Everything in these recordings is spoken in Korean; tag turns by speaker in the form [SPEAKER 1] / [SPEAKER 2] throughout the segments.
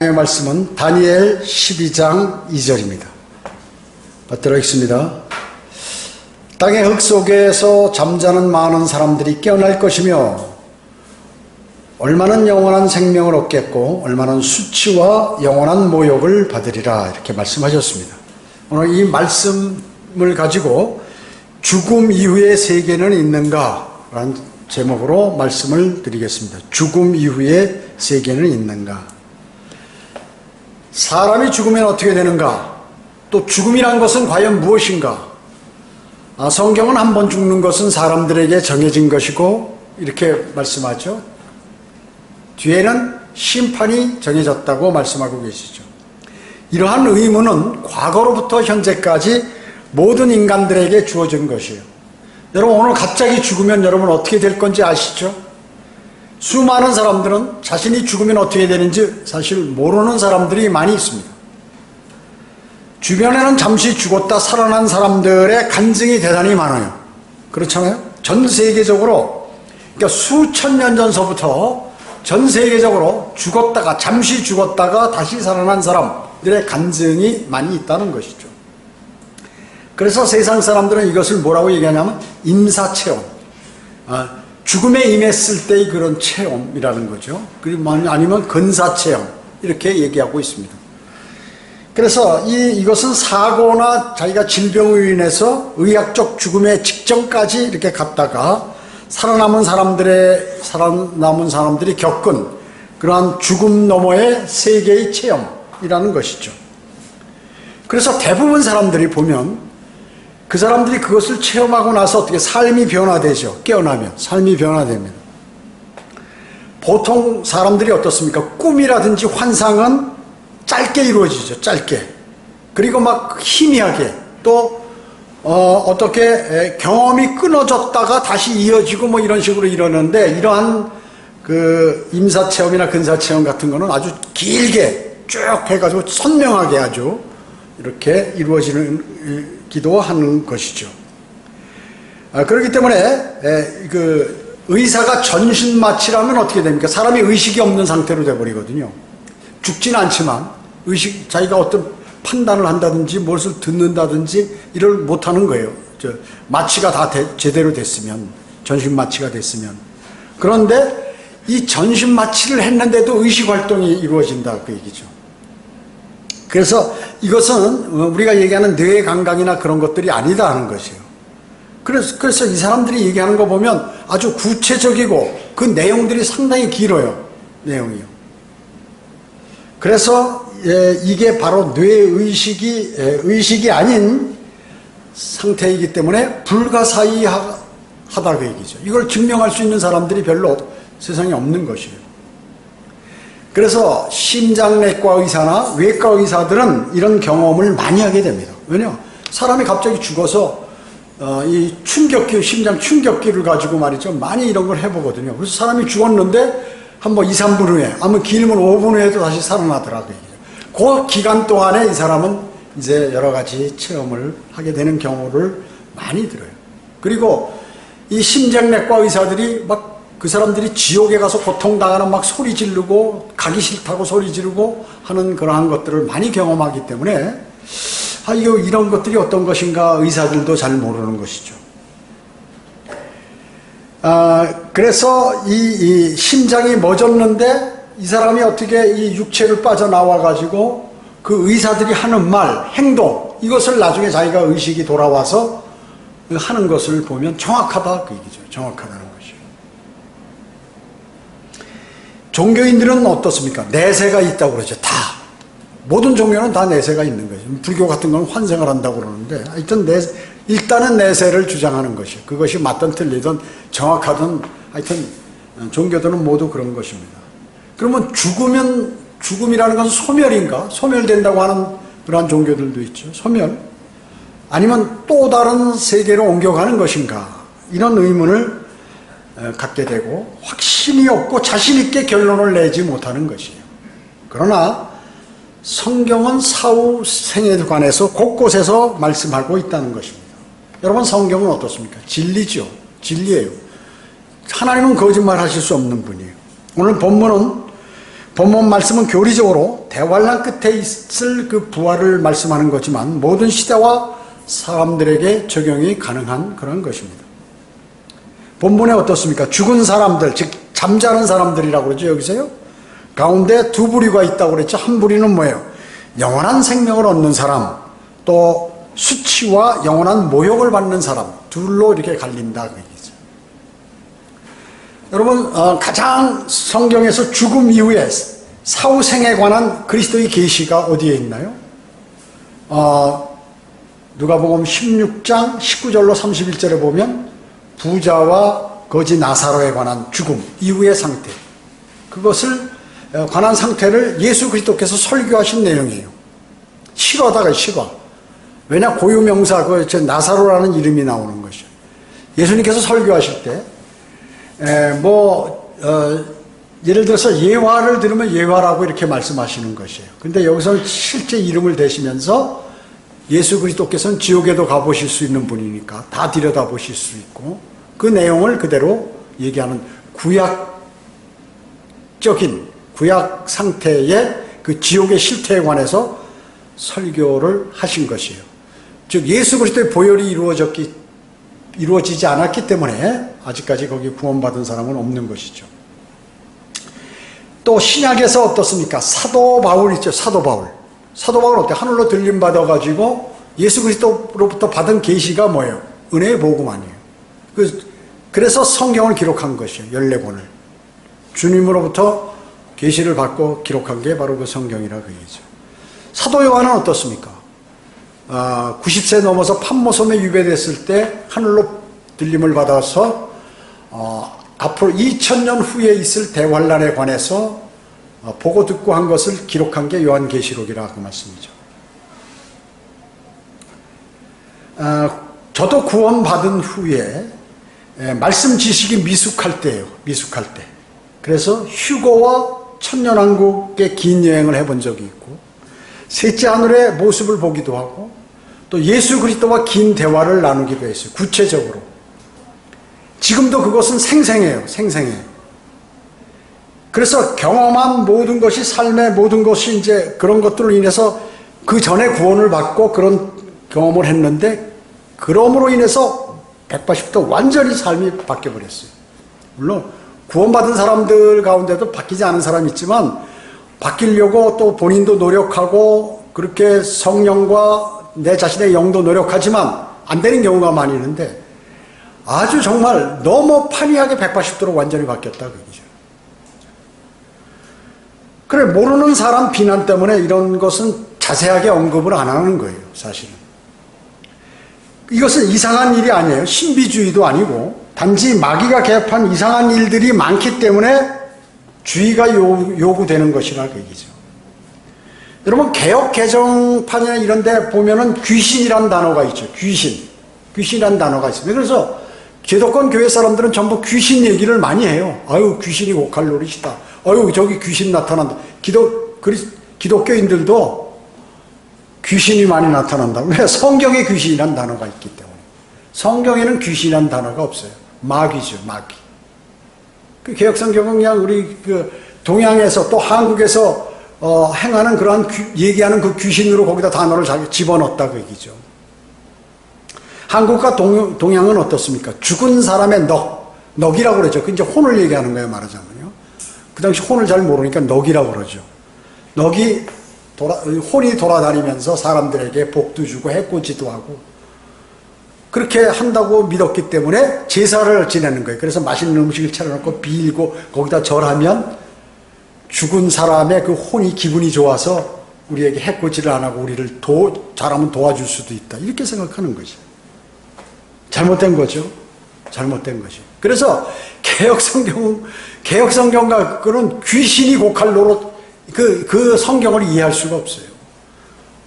[SPEAKER 1] 의 말씀은 다니엘 12장 2절입니다. 받도록 하겠습니다. 땅의 흙 속에서 잠자는 많은 사람들이 깨어날 것이며 얼마는 영원한 생명을 얻겠고 얼마는 수치와 영원한 모욕을 받으리라, 이렇게 말씀하셨습니다. 오늘 이 말씀을 가지고 죽음 이후의 세계는 있는가 라는 제목으로 말씀을 드리겠습니다. 죽음 이후의 세계는 있는가. 사람이 죽으면 어떻게 되는가? 또 죽음이란 것은 과연 무엇인가? 성경은 한 번 죽는 것은 사람들에게 정해진 것이고 이렇게 말씀하죠. 뒤에는 심판이 정해졌다고 말씀하고 계시죠. 이러한 의무는 과거로부터 현재까지 모든 인간들에게 주어진 것이에요. 여러분, 오늘 갑자기 죽으면 여러분 어떻게 될 건지 아시죠? 수많은 사람들은 자신이 죽으면 어떻게 되는지 사실 모르는 사람들이 많이 있습니다. 주변에는 잠시 죽었다 살아난 사람들의 간증이 대단히 많아요. 그렇잖아요? 전 세계적으로, 그러니까 수천 년 전서부터 전 세계적으로 죽었다가, 잠시 죽었다가 다시 살아난 사람들의 간증이 많이 있다는 것이죠. 그래서 세상 사람들은 이것을 뭐라고 얘기하냐면 임사체험, 죽음에 임했을 때의 그런 체험이라는 거죠. 그리고 아니면 근사체험, 이렇게 얘기하고 있습니다. 그래서 이것은 사고나 자기가 질병으로 인해서 의학적 죽음의 직전까지 이렇게 갔다가 살아남은 사람들이 겪은 그러한 죽음 너머의 세계의 체험이라는 것이죠. 그래서 대부분 사람들이 보면 그 사람들이 그것을 체험하고 나서 어떻게 삶이 변화되죠. 깨어나면 삶이 변화됩니다. 보통 사람들이 어떻습니까? 꿈이라든지 환상은 짧게 이루어지죠. 짧게. 그리고 막 희미하게, 또 어떻게 경험이 끊어졌다가 다시 이어지고 뭐 이런 식으로 이러는데, 이러한 그 임사체험이나 근사체험 같은 거는 아주 길게 쭉 해가지고 선명하게 아주 이렇게 이루어지는 기도하는 것이죠. 그렇기 때문에 그 의사가 전신마취라면 어떻게 됩니까? 사람이 의식이 없는 상태로 돼버리거든요. 죽진 않지만 자기가 어떤 판단을 한다든지 무엇을 듣는다든지 이를 못하는 거예요. 마취가 다 제대로 됐으면, 전신마취가 됐으면. 그런데 이 전신마취를 했는데도 의식활동이 이루어진다, 그 얘기죠. 그래서 이것은 우리가 얘기하는 뇌 감각이나 그런 것들이 아니다 하는 것이에요. 그래서 이 사람들이 얘기하는 거 보면 아주 구체적이고 그 내용들이 상당히 길어요. 내용이요. 그래서 이게 바로 의식이 아닌 상태이기 때문에 불가사의하다, 그 얘기죠. 이걸 증명할 수 있는 사람들이 별로 세상에 없는 것이에요. 그래서 심장내과 의사나 외과 의사들은 이런 경험을 많이 하게 됩니다. 왜냐? 사람이 갑자기 죽어서 이 충격기, 심장 충격기를 가지고 말이죠, 많이 이런 걸 해보거든요. 그래서 사람이 죽었는데 한 2, 3분 후에, 아니면 길면 5분 후에도 다시 살아나더라고요. 그 기간 동안에 이 사람은 이제 여러 가지 체험을 하게 되는 경우를 많이 들어요. 그리고 이 심장내과 의사들이 막 그 사람들이 지옥에 가서 고통당하는 막 소리 지르고 가기 싫다고 소리 지르고 하는 그러한 것들을 많이 경험하기 때문에 이런 것들이 어떤 것인가 의사들도 잘 모르는 것이죠. 그래서 이 심장이 멎었는데 이 사람이 어떻게 이 육체를 빠져나와 가지고 그 의사들이 하는 말, 행동, 이것을 나중에 자기가 의식이 돌아와서 하는 것을 보면 정확하다, 그 얘기죠. 정확하다는 것이죠. 종교인들은 어떻습니까? 내세가 있다고 그러죠. 다. 모든 종교는 다 내세가 있는 거죠. 불교 같은 건 환생을 한다고 그러는데, 하여튼 일단은 내세를 주장하는 것이에요. 그것이 맞든 틀리든 정확하든 하여튼 종교들은 모두 그런 것입니다. 그러면 죽음이라는 것은 소멸인가? 소멸된다고 하는 그러한 종교들도 있죠. 소멸. 아니면 또 다른 세계로 옮겨가는 것인가? 이런 의문을 갖게 되고 확신이 없고 자신 있게 결론을 내지 못하는 것이에요. 그러나 성경은 사후 생애에 관해서 곳곳에서 말씀하고 있다는 것입니다. 여러분, 성경은 어떻습니까? 진리죠. 진리예요. 하나님은 거짓말 하실 수 없는 분이에요. 오늘 본문은 본문 말씀은 교리적으로 대환란 끝에 있을 그 부활을 말씀하는 거지만 모든 시대와 사람들에게 적용이 가능한 그런 것입니다. 본문에 어떻습니까? 죽은 사람들, 즉 잠자는 사람들이라고 그러죠. 여기서요. 가운데 두 부류가 있다고 그랬죠. 한 부류는 뭐예요? 영원한 생명을 얻는 사람, 또 수치와 영원한 모욕을 받는 사람, 둘로 이렇게 갈린다 그 얘기죠. 여러분, 가장 성경에서 죽음 이후에 사후생에 관한 그리스도의 계시가 어디에 있나요? 누가복음 16장 19절로 31절에 보면 부자와 거지 나사로에 관한 죽음 이후의 상태, 그것을 관한 상태를 예수 그리스도께서 설교하신 내용이에요. 실화다가 실화. 왜냐, 고유명사 그 나사로라는 이름이 나오는 것이죠. 예수님께서 설교하실 때 예를 들어서 예화를 들으면 예화라고 이렇게 말씀하시는 것이에요. 근데 여기서는 실제 이름을 대시면서 예수 그리스도께서는 지옥에도 가보실 수 있는 분이니까 다 들여다보실 수 있고 그 내용을 그대로 얘기하는 구약 상태의 그 지옥의 실태에 관해서 설교를 하신 것이에요. 즉 예수 그리스도의 보혈이 이루어지지 않았기 때문에 아직까지 거기 구원받은 사람은 없는 것이죠. 또 신약에서 어떻습니까? 사도 바울 있죠. 사도 바울. 사도 바울은 어때? 하늘로 들림 받아가지고 예수 그리스도로부터 받은 계시가 뭐예요? 은혜의 복음 아니에요. 그래서 성경을 기록한 것이에요. 14권을. 주님으로부터 계시를 받고 기록한 게 바로 그 성경이라 그 얘기죠. 사도 요한은 어떻습니까? 90세 넘어서 판모섬에 유배됐을 때 하늘로 들림을 받아서 앞으로 2000년 후에 있을 대환란에 관해서 보고 듣고 한 것을 기록한 게 요한계시록이라 그 말씀이죠. 저도 구원받은 후에 말씀 지식이 미숙할 때예요. 미숙할 때. 그래서 휴거와 천년왕국의 긴 여행을 해본 적이 있고 셋째 하늘의 모습을 보기도 하고 또 예수 그리스도와 긴 대화를 나누기도 했어요. 구체적으로. 지금도 그것은 생생해요. 생생해요. 그래서 경험한 모든 것이 삶의 모든 것이 이제 그런 것들로 인해서 그 전에 구원을 받고 그런 경험을 했는데 그럼으로 인해서 180도 완전히 삶이 바뀌어버렸어요. 물론 구원받은 사람들 가운데도 바뀌지 않은 사람이 있지만 바뀌려고 또 본인도 노력하고 그렇게 성령과 내 자신의 영도 노력하지만 안 되는 경우가 많이 있는데 아주 정말 너무 판이하게 180도로 완전히 바뀌었다 그 얘기죠. 그래, 모르는 사람 비난 때문에 이런 것은 자세하게 언급을 안 하는 거예요. 사실은 이것은 이상한 일이 아니에요. 신비주의도 아니고 단지 마귀가 개입한 이상한 일들이 많기 때문에 주의가 요구되는 것이라 그 얘기죠. 여러분, 개혁 개정판이나 이런 데 보면은 귀신이란 단어가 있죠. 귀신이란 단어가 있습니다. 그래서 기독권 교회 사람들은 전부 귀신 얘기를 많이 해요. 아유, 귀신이 고칼 노릇이다. 아유, 저기 귀신 나타난다. 기독교인들도 귀신이 많이 나타난다. 왜? 성경에 귀신이란 단어가 있기 때문에. 성경에는 귀신이란 단어가 없어요. 마귀죠, 마귀. 그 개혁성경은 그냥 우리 그 동양에서 또 한국에서 행하는 그러한 얘기하는 그 귀신으로 거기다 단어를 잘 집어넣었다 그 얘기죠. 한국과 동양은 어떻습니까? 죽은 사람의 넋이라고 그러죠. 그 이제 혼을 얘기하는 거예요, 말하자면요. 그 당시 혼을 잘 모르니까 넋이라고 그러죠. 혼이 돌아다니면서 사람들에게 복도 주고 해코지도 하고 그렇게 한다고 믿었기 때문에 제사를 지내는 거예요. 그래서 맛있는 음식을 차려놓고 빌고 거기다 절하면 죽은 사람의 그 혼이 기분이 좋아서 우리에게 해코지를 안 하고 우리를 잘하면 도와줄 수도 있다. 이렇게 생각하는 거죠. 잘못된 거죠. 잘못된 것이. 그래서 개혁성경과 그런 귀신이 고칼 노릇 그 성경을 이해할 수가 없어요.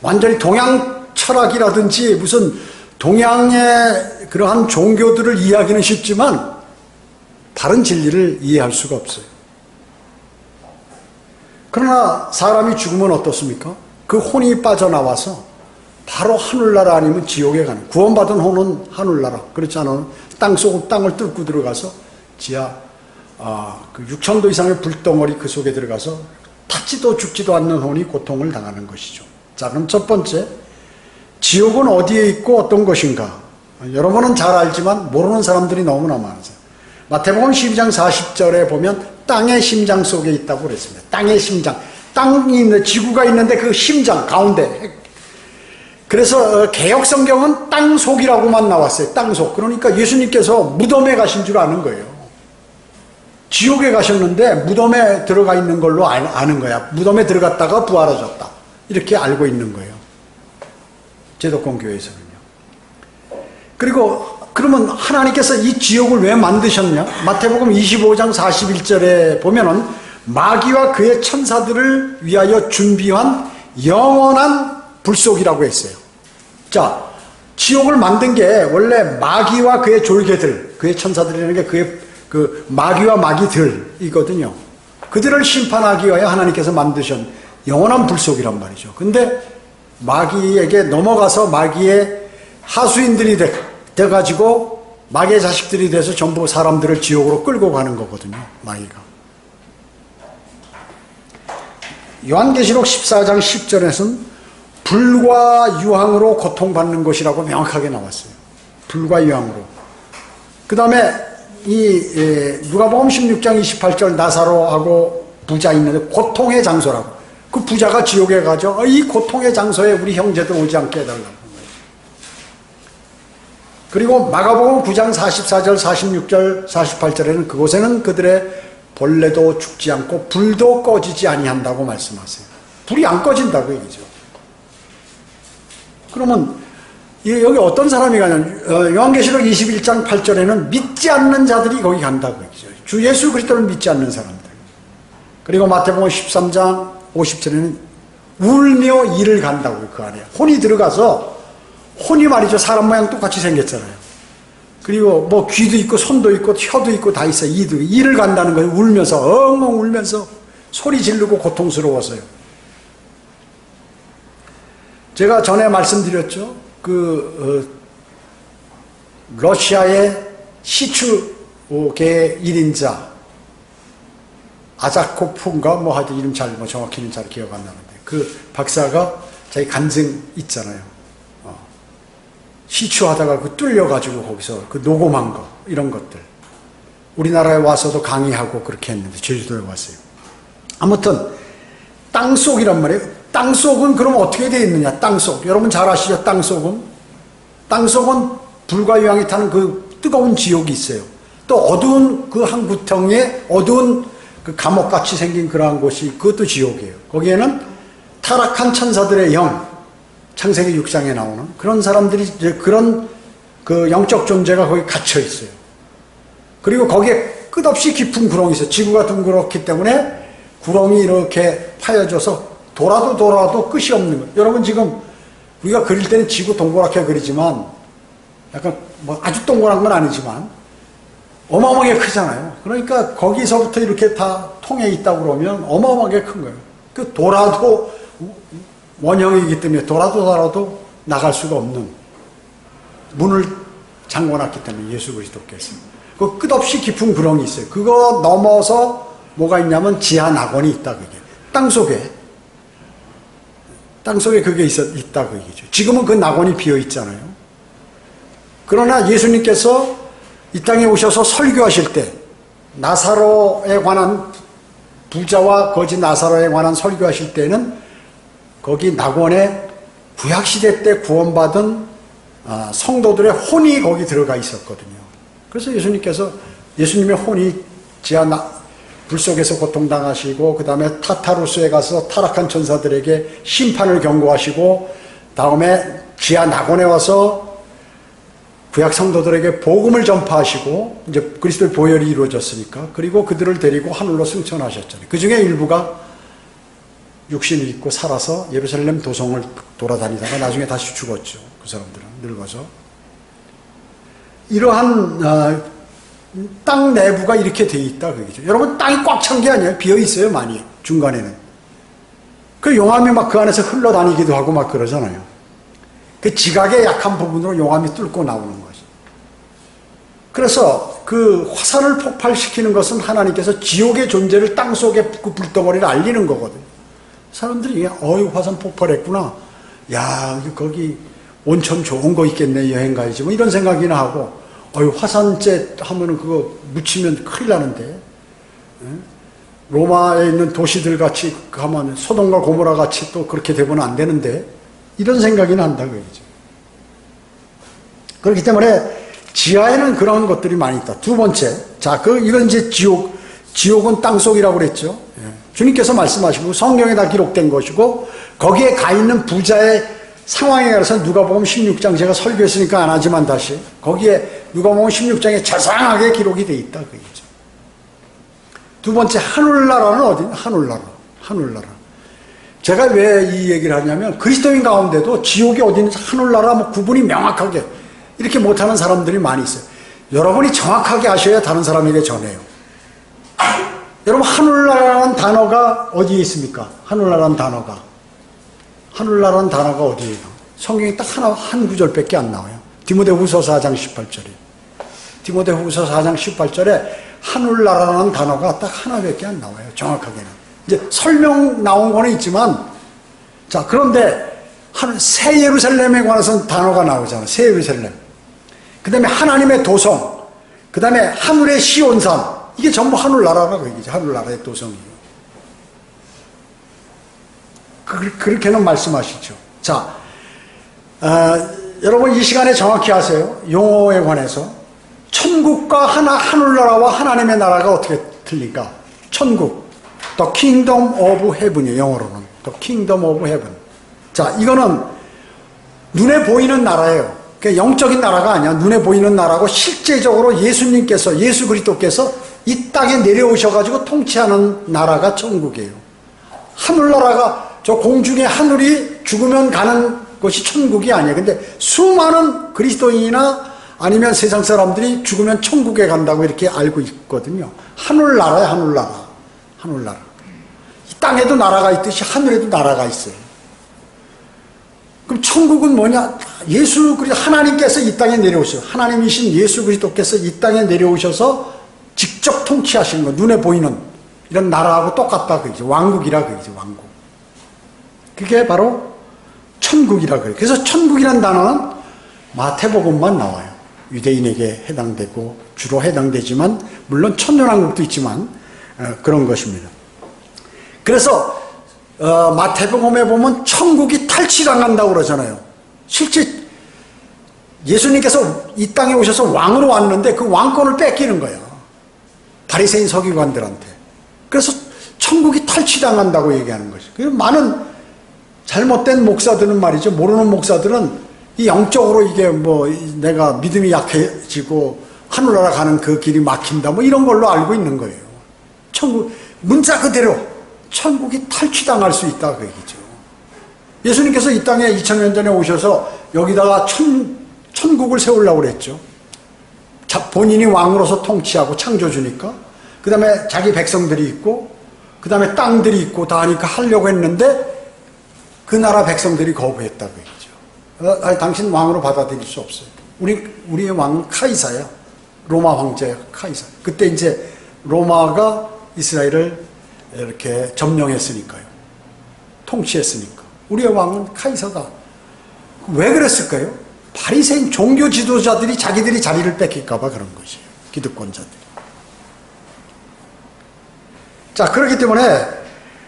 [SPEAKER 1] 완전히 동양 철학이라든지 무슨 동양의 그러한 종교들을 이해하기는 쉽지만 다른 진리를 이해할 수가 없어요. 그러나 사람이 죽으면 어떻습니까? 그 혼이 빠져나와서 바로 하늘나라 아니면 지옥에 가는, 구원받은 혼은 하늘나라, 그렇지 않으면 땅을 뚫고 들어가서 그 6,000도 이상의 불덩어리 그 속에 들어가서 타지도 죽지도 않는 혼이 고통을 당하는 것이죠. 자, 그럼 첫 번째, 지옥은 어디에 있고 어떤 것인가? 여러분은 잘 알지만 모르는 사람들이 너무나 많으세요. 마태복음 12장 40절에 보면 땅의 심장 속에 있다고 그랬습니다. 땅의 심장. 땅이 있는, 지구가 있는데 그 심장 가운데. 그래서 개역 성경은 땅 속이라고만 나왔어요. 땅 속. 그러니까 예수님께서 무덤에 가신 줄 아는 거예요. 지옥에 가셨는데 무덤에 들어가 있는 걸로 아는 거야. 무덤에 들어갔다가 부활하셨다. 이렇게 알고 있는 거예요. 제도권 교회에서는요. 그리고 그러면 하나님께서 이 지옥을 왜 만드셨냐? 마태복음 25장 41절에 보면은 마귀와 그의 천사들을 위하여 준비한 영원한 불속이라고 했어요. 자, 지옥을 만든 게 원래 마귀와 그의 졸개들, 그의 천사들이라는 게 그의 그 마귀와 마귀들이거든요. 그들을 심판하기 위하여 하나님께서 만드신 영원한 불속이란 말이죠. 근데 마귀에게 넘어가서 마귀의 하수인들이 돼가지고 마귀의 자식들이 돼서 전부 사람들을 지옥으로 끌고 가는 거거든요. 마귀가. 요한계시록 14장 10절에서는 불과 유황으로 고통받는 것이라고 명확하게 나왔어요. 불과 유황으로. 그 다음에 누가복음 16장 28절 나사로하고 부자 있는데 고통의 장소라고. 그 부자가 지옥에 가죠. 이 고통의 장소에 우리 형제들 오지 않게 해달라고. 그리고 마가복음 9장 44절, 46절, 48절에는 그곳에는 그들의 벌레도 죽지 않고 불도 꺼지지 아니한다고 말씀하세요. 불이 안 꺼진다고 얘기죠. 그러면 여기 어떤 사람이 가냐면 요한계시록 21장 8절에는 믿지 않는 자들이 거기 간다고 얘기죠. 주 예수 그리스도를 믿지 않는 사람들. 그리고 마태복음 13장 50절에는 울며 이를 간다고요. 그 안에 혼이 들어가서, 혼이 말이죠. 사람 모양 똑같이 생겼잖아요. 그리고 뭐 귀도 있고 손도 있고 혀도 있고 다 있어요. 이를 간다는 거예요. 울면서, 엉엉 울면서 소리 지르고 고통스러워서요. 제가 전에 말씀드렸죠. 러시아의 시추계 1인자 아자코프인가 뭐 하여튼 이름 정확히는 잘 기억 안 나는데 그 박사가 자기 간증 있잖아요. 시추하다가 그 뚫려가지고 거기서 그 녹음한 거 이런 것들 우리나라에 와서도 강의하고 그렇게 했는데 제주도에 왔어요. 아무튼 땅속이란 말이에요. 땅속은 그럼 어떻게 되어 있느냐? 땅속 여러분 잘 아시죠? 땅속은 불과 유황이 타는 그 뜨거운 지옥이 있어요. 또 어두운 그 한 구덩이에 어두운 그 감옥같이 생긴 그러한 곳이 그것도 지옥이에요. 거기에는 타락한 천사들의 영, 창세기 6장에 나오는 그런 사람들이 이제 그런 그 영적 존재가 거기 갇혀 있어요. 그리고 거기에 끝없이 깊은 구렁이 있어요. 지구가 둥그렇기 때문에 구렁이 이렇게 파여져서 돌아도 끝이 없는 거예요. 여러분 지금 우리가 그릴 때는 지구 동그랗게 그리지만 약간 뭐 아주 동그란 건 아니지만 어마어마하게 크잖아요. 그러니까 거기서부터 이렇게 다 통해 있다고 그러면 어마어마하게 큰 거예요. 그 돌아도 원형이기 때문에 돌아도 나갈 수가 없는 문을 잠궈놨기 때문에 예수 그리스도께서 그 끝없이 깊은 구렁이 있어요. 그거 넘어서 뭐가 있냐면 지하 낙원이 있다 그게 땅 속에 그게 있다 그 얘기죠. 지금은 그 낙원이 비어 있잖아요. 그러나 예수님께서 이 땅에 오셔서 설교하실 때 나사로에 관한 부자와 거지 나사로에 관한 설교하실 때는 거기 낙원에 구약시대 때 구원받은 성도들의 혼이 거기 들어가 있었거든요. 그래서 예수님의 혼이 불 속에서 고통당하시고 그 다음에 타타루스에 가서 타락한 천사들에게 심판을 경고하시고 다음에 지하 낙원에 와서 구약 성도들에게 복음을 전파하시고 이제 그리스도의 보혈이 이루어졌으니까 그리고 그들을 데리고 하늘로 승천하셨잖아요. 그 중에 일부가 육신을 입고 살아서 예루살렘 도성을 돌아다니다가 나중에 다시 죽었죠. 그 사람들은 늙어서. 이러한 땅 내부가 이렇게 돼 있다 그얘기죠. 여러분 땅이 꽉 찬 게 아니에요. 비어 있어요 많이 중간에는. 그 용암이 막 그 안에서 흘러다니기도 하고 막 그러잖아요. 그 지각의 약한 부분으로 용암이 뚫고 나오는 거죠. 그래서 그 화산을 폭발시키는 것은 하나님께서 지옥의 존재를 땅속에 그 불덩어리를 알리는 거거든요. 사람들이 화산 폭발했구나. 야, 거기 온천 좋은 거 있겠네. 여행 가야지. 뭐 이런 생각이나 하고, 화산재 하면은 그거 묻히면 큰일 나는데. 로마에 있는 도시들 같이 가면 소돔과 고모라 같이 또 그렇게 되고는 안 되는데, 이런 생각이 난다 그거죠. 그렇기 때문에 지하에는 그런 것들이 많이 있다. 두 번째, 이건 이제 지옥은 땅속이라고 그랬죠. 주님께서 말씀하시고 성경에 다 기록된 것이고, 거기에 가 있는 부자의 상황에 관해서 누가복음 16장 제가 설교했으니까 안 하지만 다시, 거기에 누가복음 16장에 자세하게 기록이 돼 있다 그거죠. 두 번째, 하늘나라는 어디? 하늘나라. 제가 왜 이 얘기를 하냐면, 그리스도인 가운데도 지옥이 어디인지 하늘나라 뭐 구분이 명확하게 이렇게 못하는 사람들이 많이 있어요. 여러분이 정확하게 아셔야 다른 사람에게 전해요. 여러분, 하늘나라라는 단어가 어디에 있습니까? 하늘나라라는 단어가 어디에요? 성경에 딱 한 구절밖에 안 나와요. 디모데후서 4장 18절에. 디모데후서 4장 18절에 하늘나라라는 단어가 딱 하나밖에 안 나와요. 정확하게는. 이제 설명 나온 거는 있지만, 그런데 새 예루살렘에 관해서는 단어가 나오잖아요. 새 예루살렘. 그 다음에 하나님의 도성. 그 다음에 하늘의 시온산. 이게 전부 하늘나라라고 얘기죠. 하늘나라의 도성이에요. 그렇게는 말씀하시죠. 여러분 이 시간에 정확히 아세요? 용어에 관해서. 천국과 하늘나라와 하나님의 나라가 어떻게 틀릴까? 천국. The Kingdom of Heaven이에요. 영어로는. The Kingdom of Heaven. 이거는 눈에 보이는 나라예요. 영적인 나라가 아니야. 눈에 보이는 나라고, 실제적으로 예수 그리스도께서 이 땅에 내려오셔가지고 통치하는 나라가 천국이에요. 하늘나라가 저 공중의 하늘이 죽으면 가는 것이 천국이 아니에요. 근데 수많은 그리스도인이나 아니면 세상 사람들이 죽으면 천국에 간다고 이렇게 알고 있거든요. 하늘나라야, 하늘나라. 이 땅에도 나라가 있듯이 하늘에도 나라가 있어요. 그럼 천국은 뭐냐? 하나님께서 이 땅에 내려오셔요. 하나님이신 예수 그리스도께서 이 땅에 내려오셔서 직접 통치하시는 거, 눈에 보이는 이런 나라하고 똑같다 그러죠. 왕국이라 그러죠. 왕국. 그게 바로 천국이라 그래요. 그래서 천국이라는 단어는 마태복음만 나와요. 유대인에게 해당되고 주로 해당되지만, 물론 천년왕국도 있지만 그런 것입니다. 그래서 마태복음에 보면 천국이 탈취당한다고 그러잖아요. 실제 예수님께서 이 땅에 오셔서 왕으로 왔는데 그 왕권을 뺏기는 거예요. 바리새인 서기관들한테. 그래서 천국이 탈취당한다고 얘기하는 거죠. 그래서 많은 잘못된 목사들은 말이죠. 모르는 목사들은 이 영적으로 이게 뭐 내가 믿음이 약해지고 하늘나라 가는 그 길이 막힌다 뭐 이런 걸로 알고 있는 거예요. 문자 그대로 천국이 탈취당할 수 있다 그 얘기죠. 예수님께서 이 땅에 2000년 전에 오셔서 여기다가 천국을 세우려고 그랬죠. 본인이 왕으로서 통치하고 창조주니까. 그 다음에 자기 백성들이 있고, 그 다음에 땅들이 있고 다 하니까 하려고 했는데 그 나라 백성들이 거부했다 그 얘기죠. 아니, 당신 왕으로 받아들일 수 없어요. 우리의 왕은 카이사야. 로마 황제야, 카이사. 그때 이제 로마가 이스라엘을 이렇게 점령했으니까요. 통치했으니까. 우리의 왕은 카이사다. 왜 그랬을까요? 바리새인 종교 지도자들이 자기들이 자리를 뺏길까 봐 그런 것이에요. 기득권자들이. 그렇기 때문에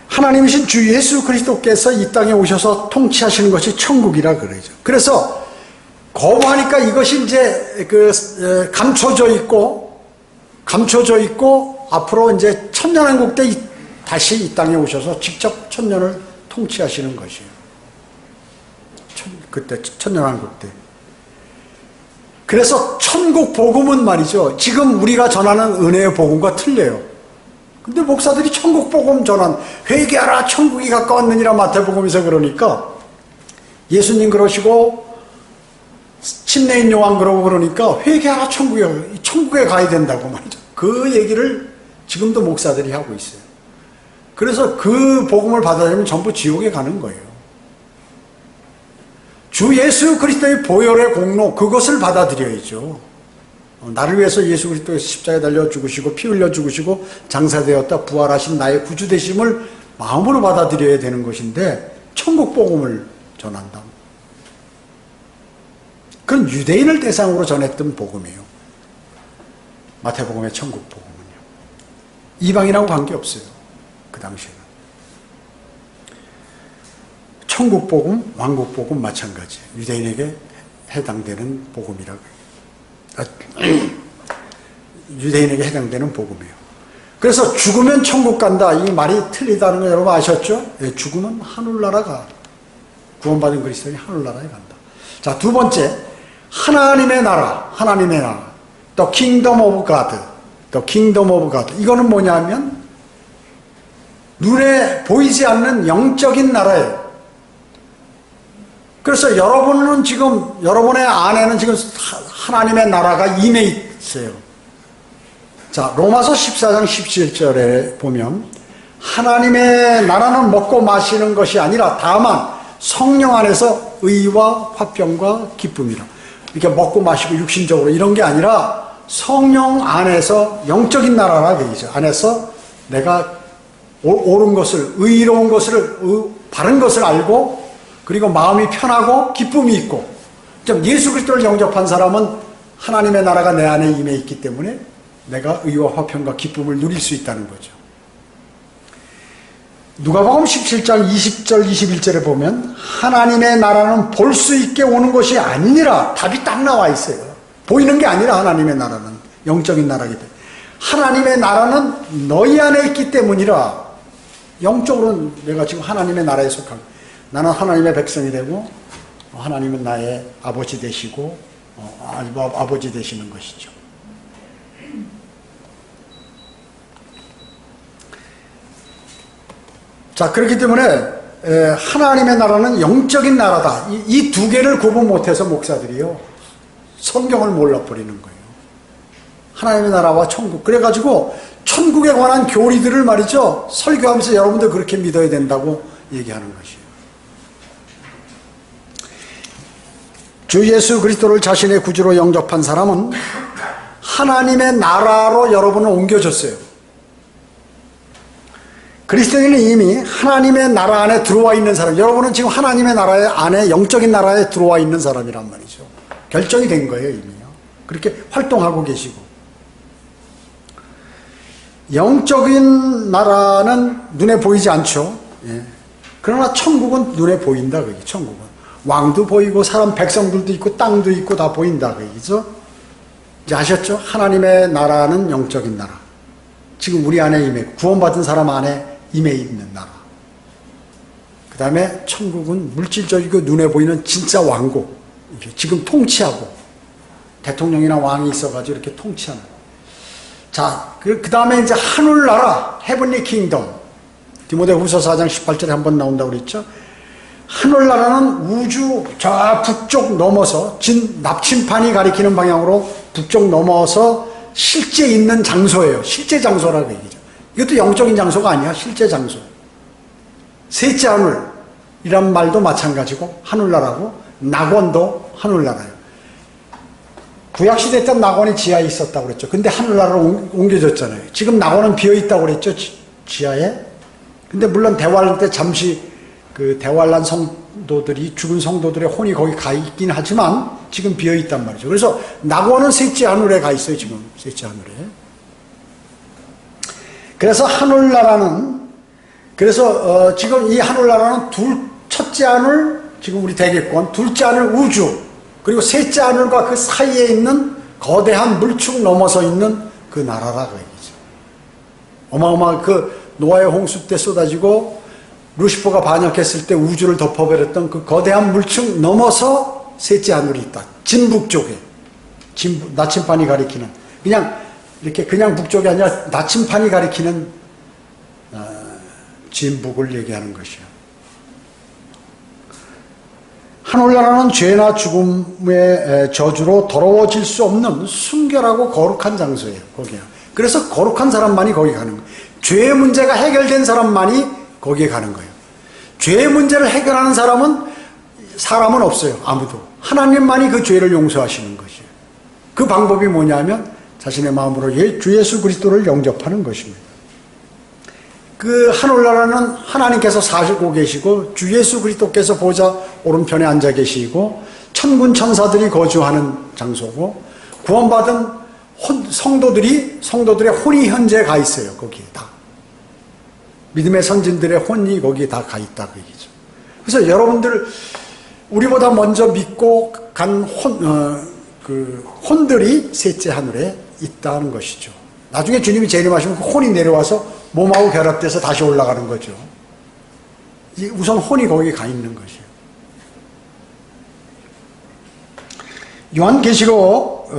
[SPEAKER 1] 하나님이신 주 예수 그리스도께서 이 땅에 오셔서 통치하시는 것이 천국이라 그러죠. 그래서 거부하니까 이것이 이제 감춰져 있고 앞으로 이제 천년왕국 때 다시 이 땅에 오셔서 직접 천년을 통치하시는 것이에요. 그때 천년왕국 때. 그래서 천국 복음은 말이죠. 지금 우리가 전하는 은혜의 복음과 틀려요. 근데 목사들이 천국 복음 전한, 회개하라 천국이 가까웠느니라 마태복음에서 그러니까, 예수님 그러시고 침례인 요한 그러니까 회개하라 천국에 가야 된다고 말이죠. 그 얘기를 지금도 목사들이 하고 있어요. 그래서 그 복음을 받아들이면 전부 지옥에 가는 거예요. 주 예수 그리스도의 보혈의 공로, 그것을 받아들여야죠. 나를 위해서 예수 그리스도의 십자가에 달려 죽으시고 피 흘려 죽으시고 장사되었다 부활하신 나의 구주 되심을 마음으로 받아들여야 되는 것인데 천국 복음을 전한다. 그건 유대인을 대상으로 전했던 복음이에요. 마태복음의 천국 복음은요. 이방인하고 관계없어요. 그 당시에는. 천국 복음, 왕국 복음 마찬가지예요. 유대인에게 해당되는 복음이라고. 유대인에게 해당되는 복음이에요. 그래서 죽으면 천국 간다. 이 말이 틀리다는 거 여러분 아셨죠? 예, 죽으면 하늘나라가 구원받은 그리스도인이 하늘나라에 간다. 자, 두 번째, 하나님의 나라, 하나님의 나라. The kingdom of God. The kingdom of God. 이거는 뭐냐면 눈에 보이지 않는 영적인 나라예요. 그래서 여러분은 지금, 여러분의 안에는 지금 하나님의 나라가 임해 있어요. 자, 로마서 14장 17절에 보면 하나님의 나라는 먹고 마시는 것이 아니라 다만 성령 안에서 의와 화평과 기쁨이라. 이렇게 먹고 마시고 육신적으로 이런 게 아니라 성령 안에서 영적인 나라라 얘기죠. 안에서 내가 옳은 것을, 의로운 것을, 바른 것을 알고 그리고 마음이 편하고 기쁨이 있고, 예수 그리스도를 영접한 사람은 하나님의 나라가 내 안에 임해 있기 때문에 내가 의와 화평과 기쁨을 누릴 수 있다는 거죠. 누가복음 17장 20절 21절에 보면 하나님의 나라는 볼 수 있게 오는 것이 아니니라. 답이 딱 나와 있어요. 보이는 게 아니라 하나님의 나라는 영적인 나라이기 때문에 하나님의 나라는 너희 안에 있기 때문이라. 영적으로는 내가 지금 하나님의 나라에 속한, 나는 하나님의 백성이 되고 하나님은 나의 아버지 되시고 아버지 되시는 것이죠. 자, 그렇기 때문에 하나님의 나라는 영적인 나라다. 이 두 개를 구분 못해서 목사들이요 성경을 몰라버리는 거예요. 하나님의 나라와 천국. 그래가지고 천국에 관한 교리들을 말이죠 설교하면서 여러분들 그렇게 믿어야 된다고 얘기하는 것이에요. 주 예수 그리스도를 자신의 구주로 영접한 사람은 하나님의 나라로 여러분을 옮겨줬어요. 그리스도인은 이미 하나님의 나라 안에 들어와 있는 사람. 여러분은 지금 하나님의 나라 안에, 영적인 나라에 들어와 있는 사람이란 말이죠. 결정이 된 거예요, 이미요. 그렇게 활동하고 계시고. 영적인 나라는 눈에 보이지 않죠. 예. 그러나 천국은 눈에 보인다, 그게 천국은. 왕도 보이고 사람 백성들도 있고 땅도 있고 다 보인다, 그죠? 이제 아셨죠? 하나님의 나라는 영적인 나라. 지금 우리 안에 임해, 구원받은 사람 안에 임해 있는 나라. 그 다음에 천국은 물질적이고 눈에 보이는 진짜 왕국. 지금 통치하고 대통령이나 왕이 있어가지고 이렇게 통치하는. 자, 그 다음에 이제 하늘나라, 헤븐리 킹덤. 디모데후서 4장 18절에 한번 나온다고 그랬죠. 하늘나라는 우주 저 북쪽 넘어서 납침판이 가리키는 방향으로 북쪽 넘어서 실제 있는 장소예요. 실제 장소라고 얘기죠. 이것도 영적인 장소가 아니야. 실제 장소. 셋째 하늘이란 말도 마찬가지고 하늘나라고, 낙원도 하늘나라예요. 구약시대 때 낙원이 지하에 있었다고 그랬죠. 근데 하늘나라로 옮겨졌잖아요. 지금 낙원은 비어있다고 그랬죠. 지하에. 근데 물론 대환란 때 잠시 그 대환란 성도들이, 죽은 성도들의 혼이 거기 가 있긴 하지만 지금 비어있단 말이죠. 그래서 낙원은 셋째 하늘에 가 있어요. 지금 셋째 하늘에. 그래서 하늘나라는, 그래서 지금 이 하늘나라는 첫째 하늘, 지금 우리 대계권, 둘째 하늘 우주, 그리고 셋째 하늘과 그 사이에 있는 거대한 물축 넘어서 있는 그 나라라고 얘기죠. 어마어마한 그 노아의 홍수 때 쏟아지고 루시퍼가 반역했을 때 우주를 덮어버렸던 그 거대한 물축 넘어서 셋째 하늘이 있다. 진북 쪽에. 나침판이 가리키는. 이렇게 그냥 북쪽이 아니라 나침판이 가리키는 진북을 얘기하는 것이요. 하늘나라는 죄나 죽음의 저주로 더러워질 수 없는 순결하고 거룩한 장소예요. 거기요. 그래서 거룩한 사람만이 거기 가는 거예요. 죄의 문제가 해결된 사람만이 거기에 가는 거예요. 죄의 문제를 해결하는 사람은 없어요. 아무도. 하나님만이 그 죄를 용서하시는 것이에요. 그 방법이 뭐냐면 자신의 마음으로 주 예수 그리스도를 영접하는 것입니다. 그 하늘나라는 하나님께서 사시고 계시고 주 예수 그리스도께서 보좌 오른편에 앉아 계시고 천군 천사들이 거주하는 장소고 구원받은 성도들의 혼이 현재 가 있어요. 거기에 다. 믿음의 선진들의 혼이 거기에 다 가 있다 그 얘기죠. 그래서 여러분들 우리보다 먼저 믿고 간 혼들이 셋째 하늘에 있다는 것이죠. 나중에 주님이 재림하시면 그 혼이 내려와서 몸하고 결합돼서 다시 올라가는 거죠. 우선 혼이 거기 가 있는 것이에요. 요한계시록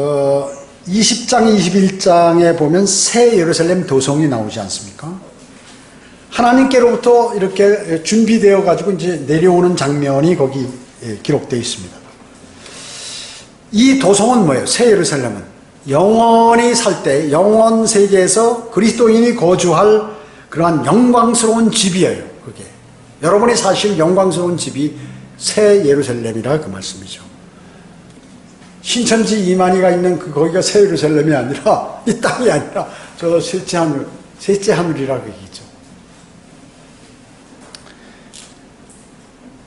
[SPEAKER 1] 20장 21장에 보면 새 예루살렘 도성이 나오지 않습니까? 하나님께로부터 이렇게 준비되어 가지고 이제 내려오는 장면이 거기 기록되어 있습니다. 이 도성은 뭐예요? 새 예루살렘은 영원히 살 때 영원 세계에서 그리스도인이 거주할 그러한 영광스러운 집이에요. 그게 여러분이 사실 영광스러운 집이 새 예루살렘이라 그 말씀이죠. 신천지 이만희가 있는 거기가 새 예루살렘이 아니라 이 땅이 아니라 저 셋째 하늘이라 그 얘기죠.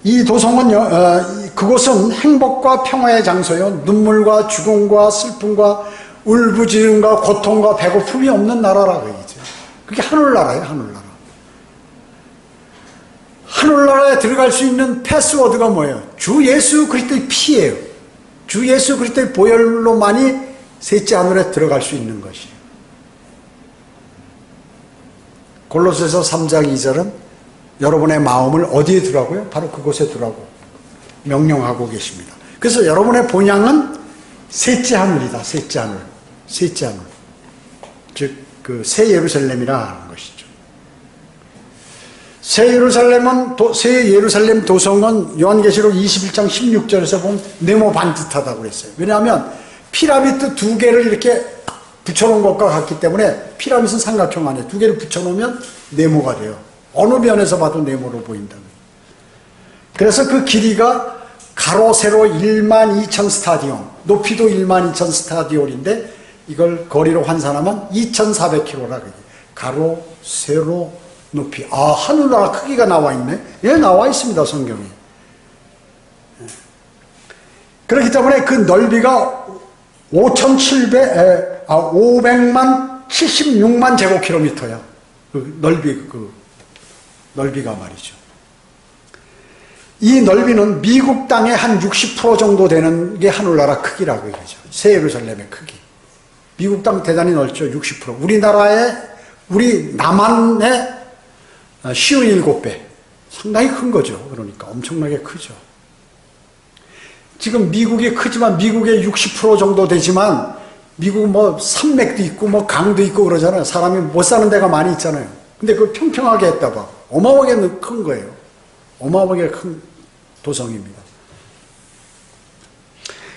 [SPEAKER 1] 이 도성은 그곳은 행복과 평화의 장소요, 눈물과 죽음과 슬픔과 울부짖음과 고통과 배고픔이 없는 나라라고 얘기죠. 그게 하늘나라예요. 하늘나라. 하늘나라에 들어갈 수 있는 패스워드가 뭐예요? 주 예수 그리스도의 피예요. 주 예수 그리스도의 보혈로만이 셋째 하늘에 들어갈 수 있는 것이에요. 골로새서 3장 2절은 여러분의 마음을 어디에 두라고요? 바로 그곳에 두라고 명령하고 계십니다. 그래서 여러분의 본향은 셋째 하늘이다. 셋째 하늘. 셋째 하늘. 즉, 그 새 예루살렘이라 하는 것이죠. 새 예루살렘 도성은 요한계시록 21장 16절에서 보면 네모 반듯하다고 그랬어요. 왜냐하면 피라미드 두 개를 이렇게 붙여놓은 것과 같기 때문에 피라미드는 삼각형 안에 두 개를 붙여놓으면 네모가 돼요. 어느 면에서 봐도 네모로 보인다는. 그래서 그 길이가 가로 세로 12,000 스타디온, 높이도 12,000 스타디온인데 이걸 거리로 환산하면 2,400km라 그래요. 가로 세로 높이. 아, 하늘나라 크기가 나와 있네. 예, 나와 있습니다, 성경에. 그렇기 때문에 그 넓이가 500만 76만 제곱킬로미터야. 그 넓이가 말이죠. 이 넓이는 미국 땅의 한 60% 정도 되는 게 하늘나라 크기라고 얘기하죠. 새 예루살렘의 크기. 미국 땅 대단히 넓죠. 60%. 우리 남한의 57배. 상당히 큰 거죠. 그러니까 엄청나게 크죠. 지금 미국이 크지만 미국의 60% 정도 되지만 미국은 뭐 산맥도 있고 뭐 강도 있고 그러잖아요. 사람이 못 사는 데가 많이 있잖아요. 근데 그걸 평평하게 했다 봐. 어마어마하게 큰 거예요. 어마어마하게 큰 도성입니다.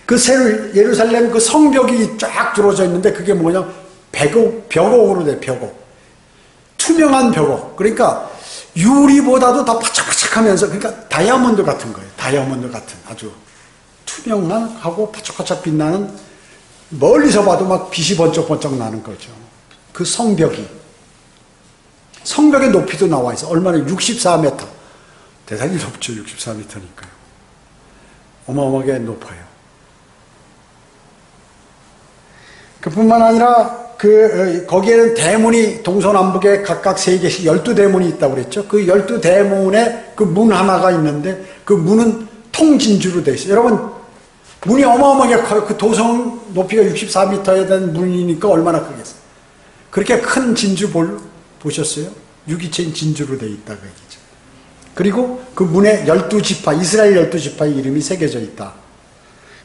[SPEAKER 1] 그 새 예루살렘 그 성벽이 쫙 들어져 있는데 그게 뭐냐? 벽옥으로 돼, 벽옥. 투명한 벽옥. 그러니까 유리보다도 더 바짝바짝하면서, 그러니까 다이아몬드 같은 거예요. 다이아몬드 같은 아주 투명한 하고 바짝바짝 빛나는, 멀리서 봐도 막 빛이 번쩍번쩍 나는 거죠. 그 성벽이. 성벽의 높이도 나와 있어. 얼마나? 64m. 대단히 높죠. 64m니까요. 어마어마하게 높아요. 그뿐만 아니라 거기에는 대문이 동서남북에 각각 3개씩 12대문이 있다고 그랬죠. 그 12대문에 그 문 하나가 있는데 그 문은 통진주로 되어 있어요. 여러분, 문이 어마어마하게 커요. 그 도성 높이가 64m에 대한 문이니까 얼마나 크겠어요. 그렇게 큰 진주 보셨어요? 유기체인 진주로 되어 있다고 얘기죠. 그리고 그 문에 12지파, 이스라엘 12지파의 이름이 새겨져 있다.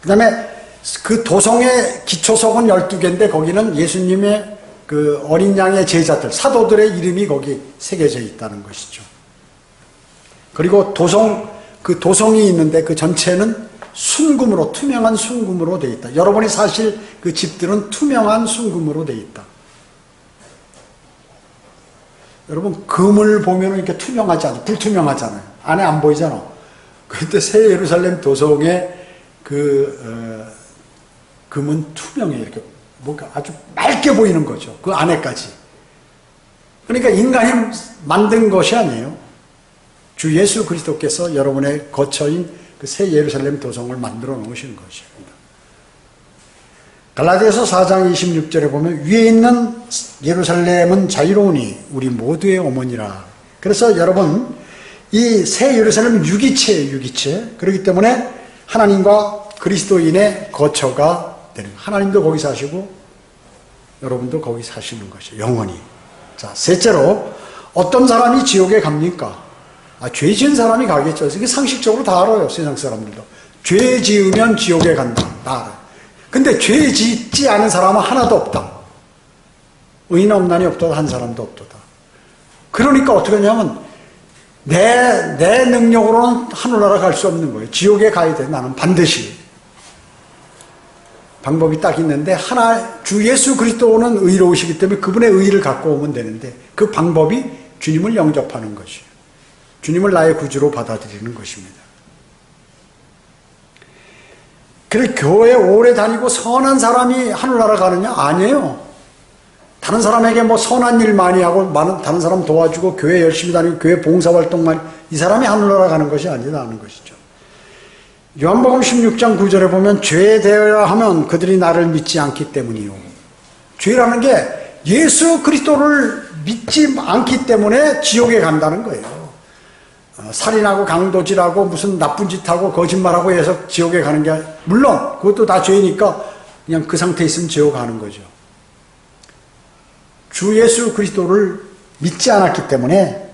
[SPEAKER 1] 그 다음에 그 도성의 기초석은 12개인데 거기는 예수님의 그 어린 양의 제자들, 사도들의 이름이 거기 새겨져 있다는 것이죠. 그리고 그 도성이 있는데 그 전체는 순금으로, 투명한 순금으로 되어 있다. 여러분이 사실 그 집들은 투명한 순금으로 되어 있다. 여러분, 금을 보면 이렇게 투명하지 않아요. 불투명하잖아요. 안에 안 보이잖아. 그런데 새 예루살렘 도성의 금은 투명해. 이렇게 뭔가 아주 맑게 보이는 거죠. 그 안에까지. 그러니까 인간이 만든 것이 아니에요. 주 예수 그리스도께서 여러분의 거처인 그 새 예루살렘 도성을 만들어 놓으시는 것입니다. 갈라디아서 4장 26절에 보면 위에 있는 예루살렘은 자유로우니 우리 모두의 어머니라. 그래서 여러분 이 새 예루살렘은 유기체예요. 유기체. 그렇기 때문에 하나님과 그리스도인의 거처가 되는 거예요. 하나님도 거기 사시고 여러분도 거기 사시는 것이에요. 영원히. 자, 셋째로 어떤 사람이 지옥에 갑니까? 죄 지은 사람이 가겠죠. 이게 상식적으로 다 알아요. 세상 사람들도. 죄 지으면 지옥에 간다. 다 알아요. 근데 죄 짓지 않은 사람은 하나도 없다. 의인 없나니 없도다 한 사람도 없도다. 그러니까 어떻게 하냐면 내 능력으로는 하늘나라 갈 수 없는 거예요. 지옥에 가야 돼. 나는 반드시. 방법이 딱 있는데 주 예수 그리스도는 의로우시기 때문에 그분의 의의를 갖고 오면 되는데 그 방법이 주님을 영접하는 것이에요. 주님을 나의 구주로 받아들이는 것입니다. 그래 교회 오래 다니고 선한 사람이 하늘나라 가느냐? 아니에요. 다른 사람에게 뭐 선한 일 많이 하고 다른 사람 도와주고 교회 열심히 다니고 교회 봉사활동 많이 이 사람이 하늘나라 가는 것이 아니다 하는 것이죠. 요한복음 16장 9절에 보면 죄에 대하여 하면 그들이 나를 믿지 않기 때문이요. 죄라는 게 예수 그리스도를 믿지 않기 때문에 지옥에 간다는 거예요. 살인하고 강도질하고 무슨 나쁜 짓하고 거짓말하고 해서 지옥에 가는 게 물론 그것도 다 죄니까 그냥 그 상태에 있으면 지옥 가는 거죠. 주 예수 그리스도를 믿지 않았기 때문에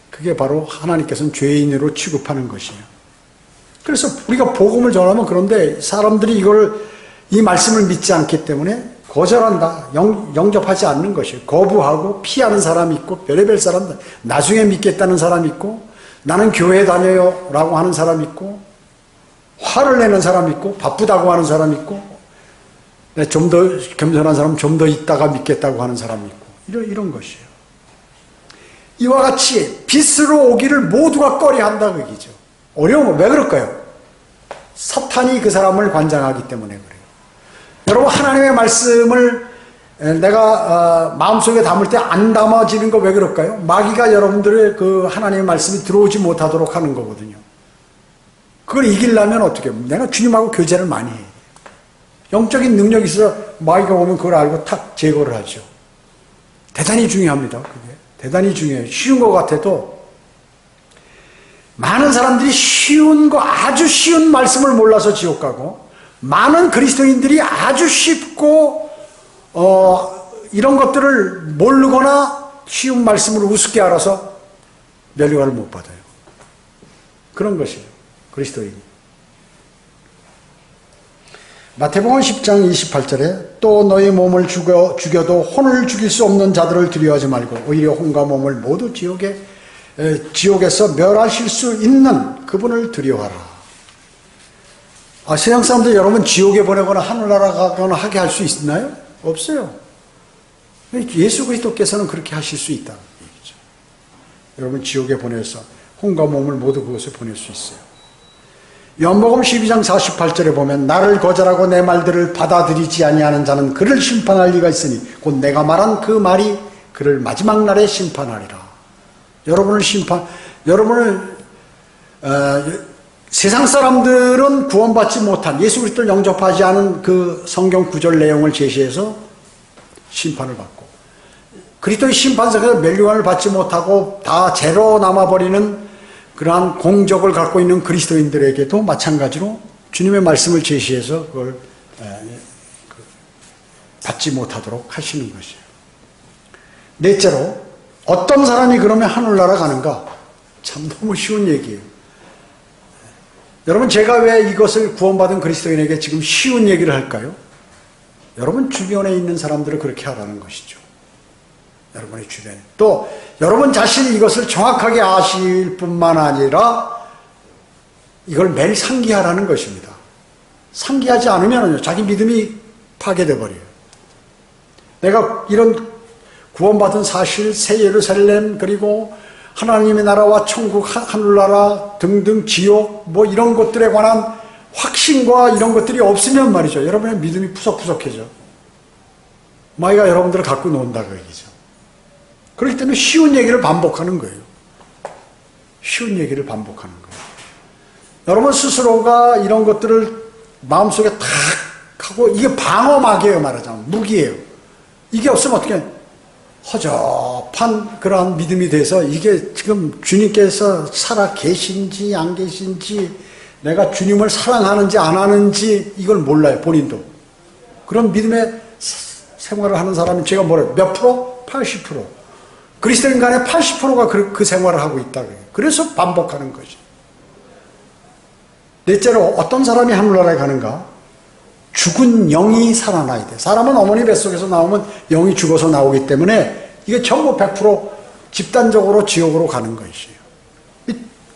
[SPEAKER 1] 그게 바로 하나님께서는 죄인으로 취급하는 것이에요. 그래서 우리가 복음을 전하면 그런데 사람들이 이 말씀을 믿지 않기 때문에 거절한다. 영접하지 않는 것이에요. 거부하고 피하는 사람이 있고 별의별 사람들 나중에 믿겠다는 사람이 있고 나는 교회 다녀요 라고 하는 사람이 있고 화를 내는 사람이 있고 바쁘다고 하는 사람이 있고 좀 더 겸손한 사람은 좀 더 있다가 믿겠다고 하는 사람이 있고 이런 것이에요. 이와 같이 빛으로 오기를 모두가 꺼려한다 그 얘기죠. 어려운 거 왜 그럴까요? 사탄이 그 사람을 관장하기 때문에 그래요. 여러분 하나님의 말씀을 내가 마음속에 담을 때 안 담아지는 거 왜 그럴까요? 마귀가 여러분들의 그 하나님의 말씀이 들어오지 못하도록 하는 거거든요. 그걸 이기려면 어떻게 해요? 내가 주님하고 교제를 많이 해요. 영적인 능력이 있어서 마귀가 오면 그걸 알고 탁 제거를 하죠. 대단히 중요합니다. 그게 대단히 중요해요. 쉬운 것 같아도 많은 사람들이 아주 쉬운 말씀을 몰라서 지옥 가고 많은 그리스도인들이 아주 쉽고 이런 것들을 모르거나 쉬운 말씀을 우습게 알아서 면류관을 못 받아요. 그런 것이에요. 그리스도인이. 마태복음 10장 28절에 또 너희 몸을 죽여도 혼을 죽일 수 없는 자들을 두려워하지 말고 오히려 혼과 몸을 모두 지옥에서 멸하실 수 있는 그분을 두려워하라. 세상 사람들 여러분 지옥에 보내거나 하늘나라 가거나 하게 할 수 있나요? 없어요. 예수 그리스도께서는 그렇게 하실 수 있다. 얘기죠. 여러분 지옥에 보내서 혼과 몸을 모두 그곳에 보낼 수 있어요. 요한복음 12장 48절에 보면 나를 거절하고 내 말들을 받아들이지 아니하는 자는 그를 심판할 리가 있으니 곧 내가 말한 그 말이 그를 마지막 날에 심판하리라. 세상 사람들은 구원받지 못한 예수 그리스도를 영접하지 않은 그 성경 구절 내용을 제시해서 심판을 받고 그리스도의 심판석에서 면류관을 받지 못하고 다 죄로 남아버리는 그러한 공적을 갖고 있는 그리스도인들에게도 마찬가지로 주님의 말씀을 제시해서 그걸 받지 못하도록 하시는 것이에요. 넷째로 어떤 사람이 그러면 하늘나라 가는가? 참 너무 쉬운 얘기예요. 여러분 제가 왜 이것을 구원받은 그리스도인에게 지금 쉬운 얘기를 할까요? 여러분 주변에 있는 사람들을 그렇게 하라는 것이죠. 여러분의 주변에. 또 여러분 자신이 이것을 정확하게 아실 뿐만 아니라 이걸 매일 상기하라는 것입니다. 상기하지 않으면 자기 믿음이 파괴돼 버려요. 내가 이런 구원받은 사실, 새 예루살렘 그리고 하나님의 나라와 천국, 하늘나라 등등 지옥 뭐 이런 것들에 관한 확신과 이런 것들이 없으면 말이죠. 여러분의 믿음이 푸석푸석해져. 마귀가 여러분들을 갖고 논다 그 얘기죠. 그렇기 때문에 쉬운 얘기를 반복하는 거예요. 쉬운 얘기를 반복하는 거예요. 여러분 스스로가 이런 것들을 마음속에 탁 하고, 이게 방어막이에요, 말하자면. 무기예요. 이게 없으면 어떻게 허접한 그러한 믿음이 돼서 이게 지금 주님께서 살아 계신지 안 계신지, 내가 주님을 사랑하는지 안 하는지 이걸 몰라요, 본인도. 그런 믿음의 생활을 하는 사람은 제가 뭐래요? 몇 프로? 80%. 그리스도인 간의 80%가 그 생활을 하고 있다. 그래서 반복하는 거죠. 넷째로, 어떤 사람이 하늘나라에 가는가? 죽은 영이 살아나야 돼. 사람은 어머니 뱃속에서 나오면 영이 죽어서 나오기 때문에 이게 전부 100% 집단적으로 지옥으로 가는 것이에요.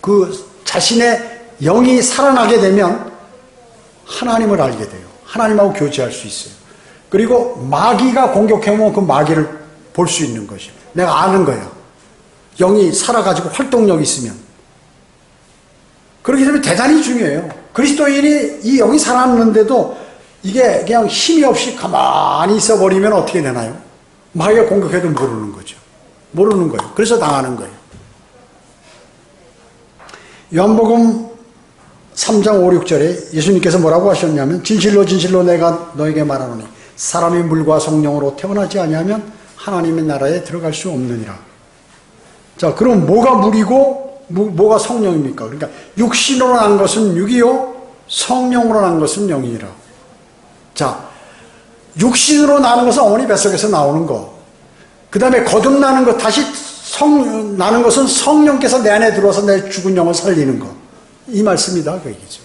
[SPEAKER 1] 그 자신의 영이 살아나게 되면 하나님을 알게 돼요. 하나님하고 교제할 수 있어요. 그리고 마귀가 공격해오면 그 마귀를 볼 수 있는 것이에요. 내가 아는 거예요. 영이 살아가지고 활동력이 있으면. 그렇기 때문에 대단히 중요해요. 그리스도인이 이 영이 살아났는데도 이게 그냥 힘이 없이 가만히 있어버리면 어떻게 되나요? 마귀가 공격해도 모르는 거죠. 모르는 거예요. 그래서 당하는 거예요. 요한복음 3장 5, 6절에 예수님께서 뭐라고 하셨냐면, 진실로 진실로 내가 너에게 말하노니 사람이 물과 성령으로 태어나지 아니하면 하나님의 나라에 들어갈 수 없느니라. 자, 그럼 뭐가 물이고 뭐가 성령입니까? 그러니까 육신으로 난 것은 육이요, 성령으로 난 것은 영이라. 자, 육신으로 나는 것은 어머니 뱃속에서 나오는 거. 그 다음에 거듭나는 것, 다시 나는 것은 성령께서 내 안에 들어와서 내 죽은 영을 살리는 거. 이 말씀이다, 그 얘기죠.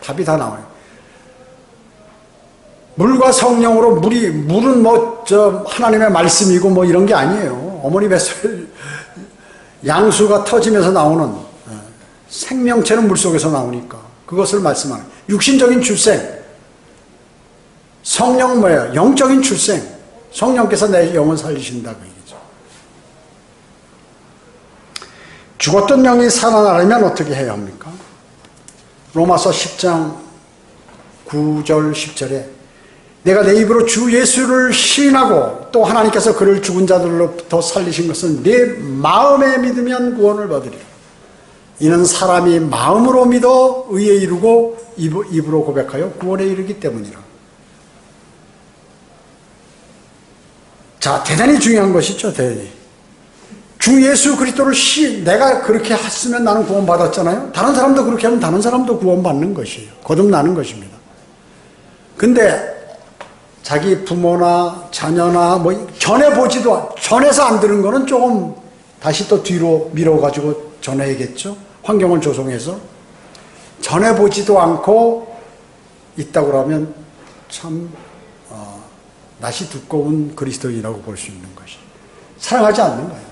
[SPEAKER 1] 답이 다 나와요. 물과 성령으로, 물은 하나님의 말씀이고 이런 게 아니에요. 어머니 뱃속에 양수가 터지면서 나오는 생명체는 물 속에서 나오니까 그것을 말씀하는 육신적인 출생. 성령 뭐예요? 영적인 출생. 성령께서 내 영을 살리신다 그 얘기죠. 죽었던 영이 살아나려면 어떻게 해야 합니까? 로마서 10장 9절 10절에 내가 내 입으로 주 예수를 시인하고 또 하나님께서 그를 죽은 자들로부터 살리신 것은 내 마음에 믿으면 구원을 받으리라. 이는 사람이 마음으로 믿어 의에 이르고 입으로 고백하여 구원에 이르기 때문이라. 자, 대단히 중요한 것이죠, 대단히. 주 예수 그리스도를 내가 그렇게 했으면 나는 구원받았잖아요. 다른 사람도 그렇게 하면 다른 사람도 구원받는 것이에요. 거듭나는 것입니다. 근데 자기 부모나 자녀나 전해서 안 들은 거는 조금 다시 또 뒤로 밀어가지고 전해야겠죠. 환경을 조성해서. 전해보지도 않고 있다고 그러면 참 낯이 두꺼운 그리스도인이라고 볼 수 있는 것이. 사랑하지 않는 거예요.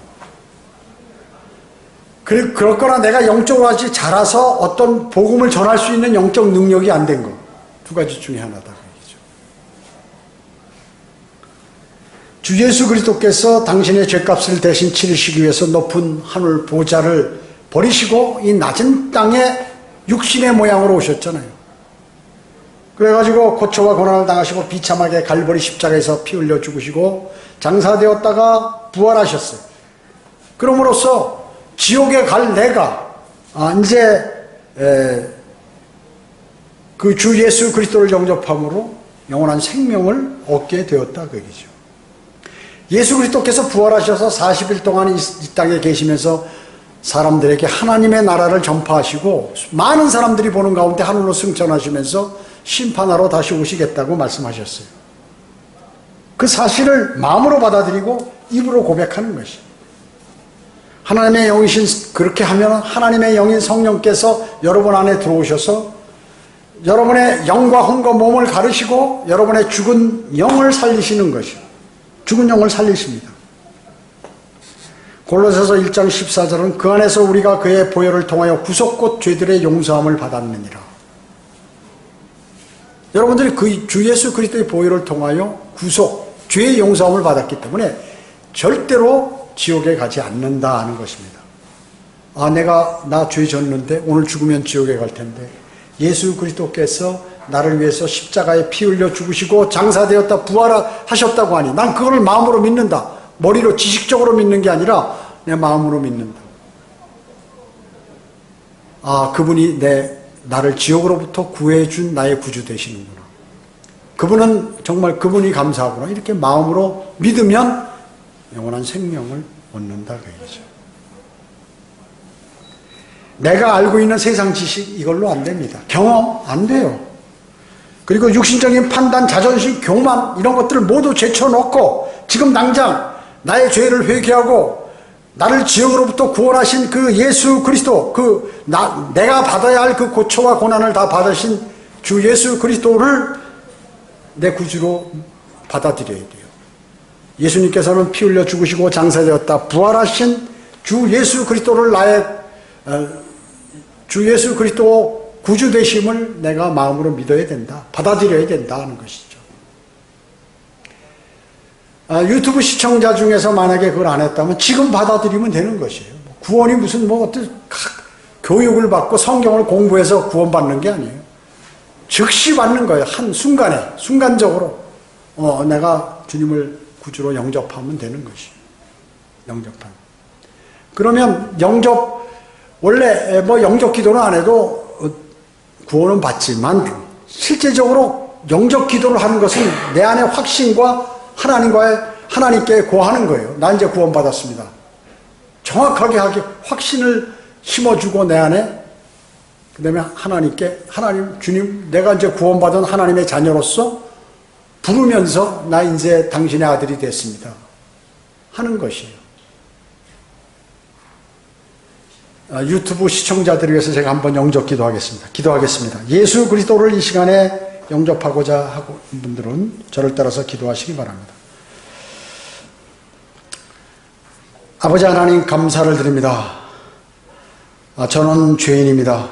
[SPEAKER 1] 그렇거나 내가 영적으로 아직 자라서 어떤 복음을 전할 수 있는 영적 능력이 안 된 거. 두 가지 중에 하나다. 그얘기죠. 주 예수 그리스도께서 당신의 죄값을 대신 치르시기 위해서 높은 하늘 보좌를 버리시고 이 낮은 땅에 육신의 모양으로 오셨잖아요. 그래가지고 고초와 고난을 당하시고 비참하게 갈보리 십자가에서 피 흘려 죽으시고 장사되었다가 부활하셨어요. 그럼으로써 지옥에 갈 내가 이제 그 주 예수 그리스도를 영접함으로 영원한 생명을 얻게 되었다 그 얘기죠. 예수 그리스도께서 부활하셔서 40일 동안 이 땅에 계시면서 사람들에게 하나님의 나라를 전파하시고 많은 사람들이 보는 가운데 하늘로 승천하시면서 심판하러 다시 오시겠다고 말씀하셨어요. 그 사실을 마음으로 받아들이고 입으로 고백하는 것이. 하나님의 영이신, 그렇게 하면 하나님의 영인 성령께서 여러분 안에 들어오셔서 여러분의 영과 혼과 몸을 가르시고 여러분의 죽은 영을 살리시는 것이요. 죽은 영을 살리십니다. 골로새서 1장 14절은 그 안에서 우리가 그의 보혈을 통하여 구속 곧 죄들의 용서함을 받았느니라. 여러분들이 그 주 예수 그리스도의 보혈을 통하여 구속, 죄의 용서함을 받았기 때문에 절대로 지옥에 가지 않는다 하는 것입니다. 나 죄 졌는데 오늘 죽으면 지옥에 갈 텐데 예수 그리스도께서 나를 위해서 십자가에 피 흘려 죽으시고 장사되었다 부활하셨다고 하니 난 그거를 마음으로 믿는다. 머리로 지식적으로 믿는 게 아니라 내 마음으로 믿는다. 아, 그분이 나를 지옥으로부터 구해준 나의 구주 되시는구나. 그분은 정말 그분이 감사하구나. 이렇게 마음으로 믿으면 영원한 생명을 얻는다 그 얘기죠. 내가 알고 있는 세상 지식 이걸로 안 됩니다. 경험 안 돼요. 그리고 육신적인 판단, 자존심, 교만 이런 것들을 모두 제쳐놓고 지금 당장 나의 죄를 회개하고 나를 지옥으로부터 구원하신 그 예수 그리스도, 내가 받아야 할 그 고초와 고난을 다 받으신 주 예수 그리스도를 내 구주로 받아들여야 돼요. 예수님께서는 피 흘려 죽으시고 장사되었다 부활하신 주 예수 그리스도를 주 예수 그리스도 구주 되심을 내가 마음으로 믿어야 된다. 받아들여야 된다 하는 것이죠. 유튜브 시청자 중에서 만약에 그걸 안 했다면 지금 받아들이면 되는 것이에요. 구원이 무슨 어떤 교육을 받고 성경을 공부해서 구원받는 게 아니에요. 즉시 받는 거예요. 한 순간에, 순간적으로 내가 주님을 구주로 영접하면 되는 것이에요. 영접하면. 그러면 원래 영접 기도는 안 해도 구원은 받지만 실제적으로 영접 기도를 하는 것은 내 안의 확신과 하나님께 고하는 거예요. 나 이제 구원받았습니다. 정확하게 확신을 심어주고 내 안에, 그 다음에 하나님, 주님, 내가 이제 구원받은 하나님의 자녀로서 부르면서 나 이제 당신의 아들이 됐습니다. 하는 것이에요. 유튜브 시청자들을 위해서 제가 한번 영접 기도하겠습니다. 예수 그리스도를 이 시간에 영접하고자 하는 분들은 저를 따라서 기도하시기 바랍니다. 아버지 하나님 감사를 드립니다. 저는 죄인입니다.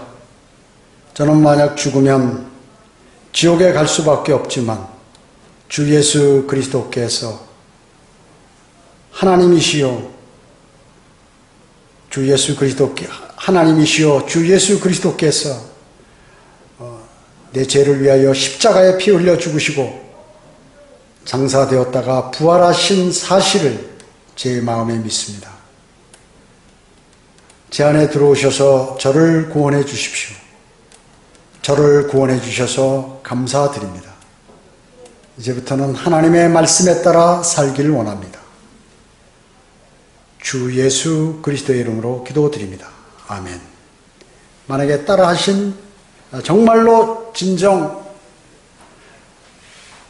[SPEAKER 1] 저는 만약 죽으면 지옥에 갈 수밖에 없지만 주 예수 그리스도께서 하나님이시요 주 예수 그리스도께서 내 죄를 위하여 십자가에 피 흘려 죽으시고 장사되었다가 부활하신 사실을 제 마음에 믿습니다. 제 안에 들어오셔서 저를 구원해 주십시오. 저를 구원해 주셔서 감사드립니다. 이제부터는 하나님의 말씀에 따라 살기를 원합니다. 주 예수 그리스도의 이름으로 기도드립니다. 아멘. 만약에 따라하신 정말로 진정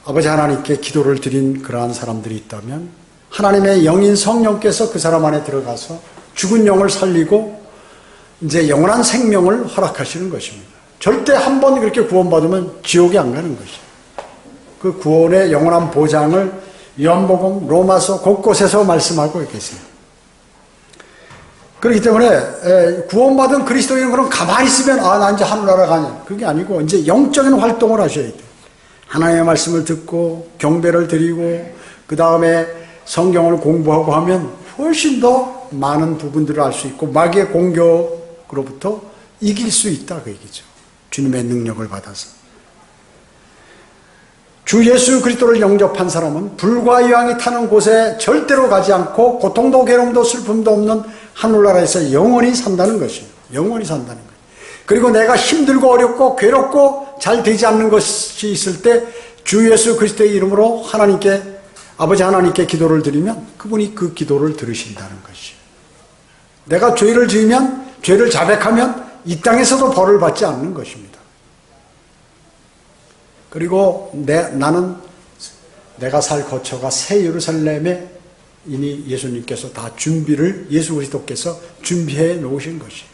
[SPEAKER 1] 아버지 하나님께 기도를 드린 그러한 사람들이 있다면 하나님의 영인 성령께서 그 사람 안에 들어가서 죽은 영을 살리고 이제 영원한 생명을 허락하시는 것입니다. 절대 한 번 그렇게 구원받으면 지옥에 안 가는 것이에요. 그 구원의 영원한 보장을 요한복음, 로마서 곳곳에서 말씀하고 계세요. 그렇기 때문에 구원받은 그리스도인은 그럼 가만히 있으면 나 이제 하늘나라 가냐. 그게 아니고 이제 영적인 활동을 하셔야 돼요. 하나님의 말씀을 듣고 경배를 드리고 그 다음에 성경을 공부하고 하면 훨씬 더 많은 부분들을 알 수 있고 마귀의 공격으로부터 이길 수 있다 그 얘기죠. 주님의 능력을 받아서. 주 예수 그리스도를 영접한 사람은 불과 유황이 타는 곳에 절대로 가지 않고 고통도 괴로움도 슬픔도 없는 하늘나라에서 영원히 산다는 것이에요. 영원히 산다는 거예요. 그리고 내가 힘들고 어렵고 괴롭고 잘 되지 않는 것이 있을 때 주 예수 그리스도의 이름으로 아버지 하나님께 기도를 드리면 그분이 그 기도를 들으신다는 것이에요. 내가 죄를 지으면, 죄를 자백하면 이 땅에서도 벌을 받지 않는 것입니다. 그리고 나는 내가 살 거처가 새 예루살렘에 이미 예수님께서 다 예수 그리스도께서 준비해 놓으신 것이에요.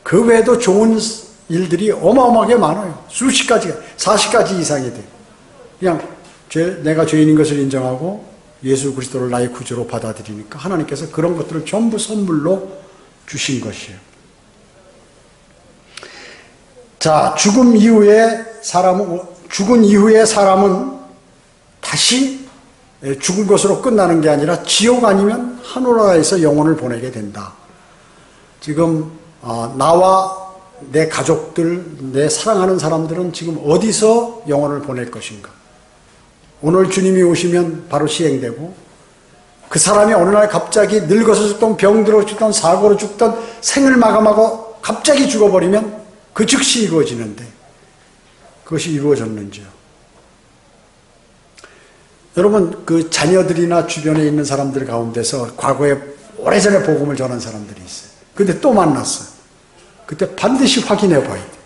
[SPEAKER 1] 그 외에도 좋은 일들이 어마어마하게 많아요. 수십 가지, 40가지 이상이 돼요. 그냥 내가 죄인인 것을 인정하고 예수 그리스도를 나의 구주로 받아들이니까 하나님께서 그런 것들을 전부 선물로 주신 것이에요. 자, 죽은 이후에 사람은 다시 죽은 것으로 끝나는 게 아니라 지옥 아니면 하늘나라에서 영혼을 보내게 된다. 지금 나와 내 가족들, 내 사랑하는 사람들은 지금 어디서 영혼을 보낼 것인가? 오늘 주님이 오시면 바로 시행되고, 그 사람이 어느 날 갑자기 늙어서 죽던, 병들어 죽던, 사고로 죽던, 생을 마감하고 갑자기 죽어버리면 그 즉시 이루어지는데 그것이 이루어졌는지요? 여러분, 그 자녀들이나 주변에 있는 사람들 가운데서 과거에 오래전에 복음을 전한 사람들이 있어요. 근데 또 만났어요. 그때 반드시 확인해 봐야 돼요.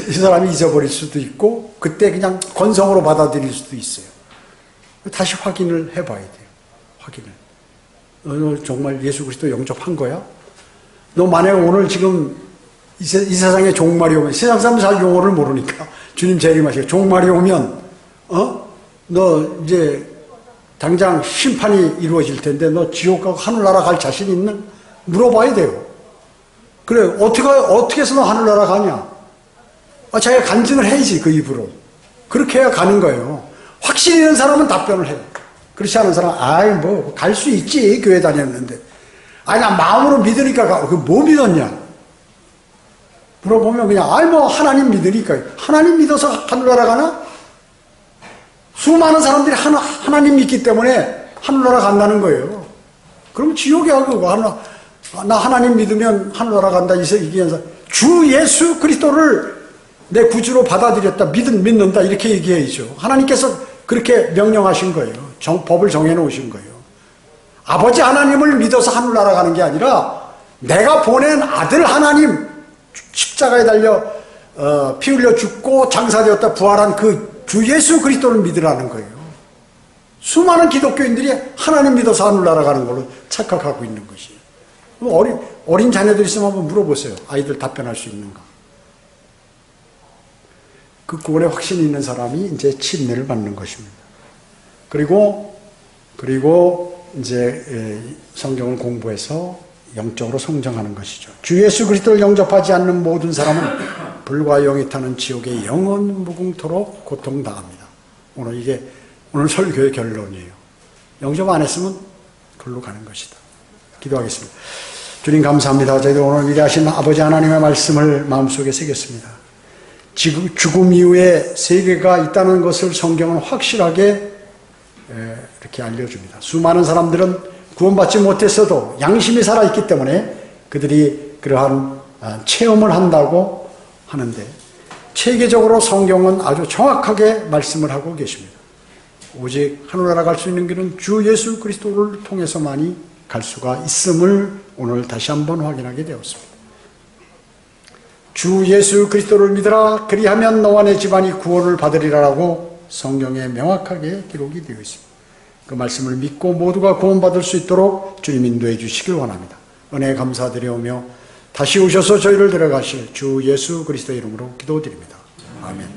[SPEAKER 1] 이 사람이 잊어버릴 수도 있고 그때 그냥 건성으로 받아들일 수도 있어요. 다시 확인을 해봐야 돼요. 확인을. 너 정말 예수 그리스도 영접한 거야? 너 만약에 오늘 지금 이 세상에 종말이 오면, 세상 사람은 잘 용어를 모르니까 주님 재림하시고 종말이 오면 너 이제 당장 심판이 이루어질 텐데 너 지옥 가고 하늘나라 갈 자신 있는? 물어봐야 돼요. 그래, 어떻게 해서 너 하늘나라 가냐? 자기가 간증을 해야지, 그 입으로. 그렇게 해야 가는 거예요. 확신 있는 사람은 답변을 해요. 그렇지 않은 사람은, 갈 수 있지, 교회 다녔는데. 나 마음으로 믿으니까 가. 뭐 믿었냐? 물어보면 그냥, 하나님 믿으니까. 하나님 믿어서 하늘나라 가나? 수많은 사람들이 하나님 믿기 때문에 하늘나라 간다는 거예요. 그럼 지옥이야, 그거. 나 하나님 믿으면 하늘나라 간다. 이게 주 예수 그리스도를 내 구주로 받아들였다. 믿는다. 이렇게 얘기해야죠. 하나님께서 그렇게 명령하신 거예요. 법을 정해놓으신 거예요. 아버지 하나님을 믿어서 하늘나라 가는 게 아니라 내가 보낸 아들 하나님, 십자가에 달려 피 흘려 죽고 장사되었다 부활한 그 주 예수 그리스도를 믿으라는 거예요. 수많은 기독교인들이 하나님 믿어서 하늘나라 가는 걸로 착각하고 있는 것이에요. 어린 자녀들 있으면 한번 물어보세요. 아이들 답변할 수 있는가? 그 구원에 확신이 있는 사람이 이제 침례를 받는 것입니다. 그리고 이제 성경을 공부해서 영적으로 성장하는 것이죠. 주 예수 그리스도를 영접하지 않는 모든 사람은 불과 영이 타는 지옥에 영원 무궁토록 고통당합니다. 오늘 설교의 결론이에요. 영접 안 했으면 글로 가는 것이다. 기도하겠습니다. 주님 감사합니다. 저희들 오늘 위대하신 아버지 하나님의 말씀을 마음속에 새겼습니다. 죽음 이후에 세계가 있다는 것을 성경은 확실하게 이렇게 알려줍니다. 수많은 사람들은 구원받지 못했어도 양심이 살아있기 때문에 그들이 그러한 체험을 한다고 하는데, 체계적으로 성경은 아주 정확하게 말씀을 하고 계십니다. 오직 하늘나라 갈 수 있는 길은 주 예수 그리스도를 통해서만이 갈 수가 있음을 오늘 다시 한번 확인하게 되었습니다. 주 예수 그리스도를 믿으라, 그리하면 너와 내 집안이 구원을 받으리라라고 성경에 명확하게 기록이 되어 있습니다. 그 말씀을 믿고 모두가 구원받을 수 있도록 주님 인도해 주시길 원합니다. 은혜 감사드리오며 다시 오셔서 저희를 데려가실 주 예수 그리스도의 이름으로 기도드립니다. 아멘.